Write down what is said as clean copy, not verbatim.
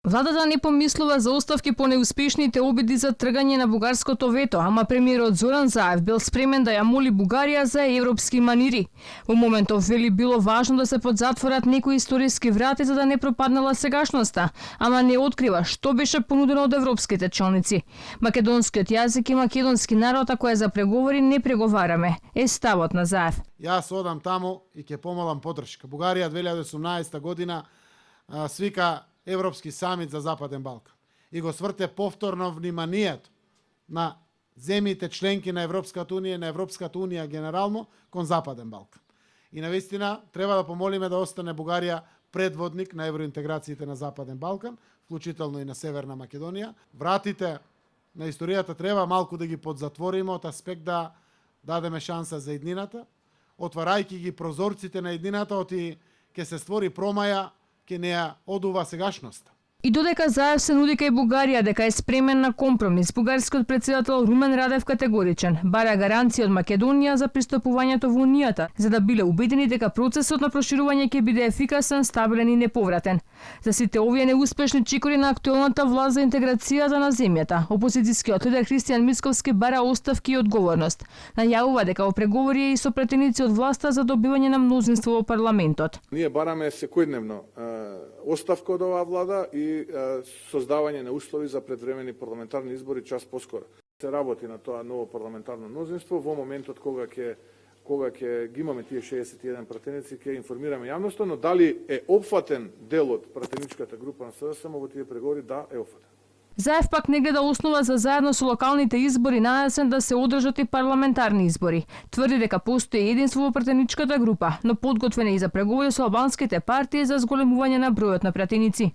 Владата не помислува за оставки по неуспешните обиди за тргање на бугарското вето, ама премиерот Зоран Заев бил спремен да ја моли Бугарија за европски манири. Во моментов вели било важно да се подзатворат некои историски врати за да не пропаднала сегашноста, ама не открива што беше понудено од европските челници. Македонскиот јазик и македонски народ, ако е за преговори, не преговараме, е ставот на Заев. Јас одам таму и ќе помолам поддршка. Бугарија 2018 година свика Европски самит за Западен Балкан и го сврте повторно вниманието на земјите членки на Европската унија и на Европската унија генерално кон Западен Балкан. И навистина треба да помолиме да остане Бугарија предводник на евроинтеграциите на Западен Балкан, вклучително и на Северна Македонија. Вратите на историјата треба малку да ги подзатвориме од аспект да дадеме шанса за иднината, отварајќи ги прозорците на иднината, оти ќе се створи промаја, ќе не ја одува сегашноста. И додека Заев се нуди кај Бугарија дека е спремен на компромис, бугарскиот председател Румен Радев категоричен бара гаранција од Македонија за пристапувањето во Унијата, за да биле убедени дека процесот на проширување ќе биде ефикасен, стабилен и неповратен. За сите овие неуспешни чекори на актуелната власт за интеграцијата на земјата, опозицијскиот лидер Христијан Мицковски бара оставки и одговорност. Најавува дека во преговори е и со претеници од власта за добивање на мнозинство во парламентот. Ние бараме секојдневно оставка од оваа влада и создавање на услови за предвремени парламентарни избори час поскоро. Се работи на тоа ново парламентарно мнозинство во моментот кога ќе ги имаме тие 61 пратеници, ќе информираме јавноста, но дали е опфатен дел од пратеничката група на СДСМ во тие преговори, да, е опфатен. Заев пак не гледа основа за заедно со локалните избори на есен да се одржат и парламентарни избори. Тврди дека постои единство во пратеничката група, но подготвен е и за преговори со албанските партии за зголемување на бројот на пратеници.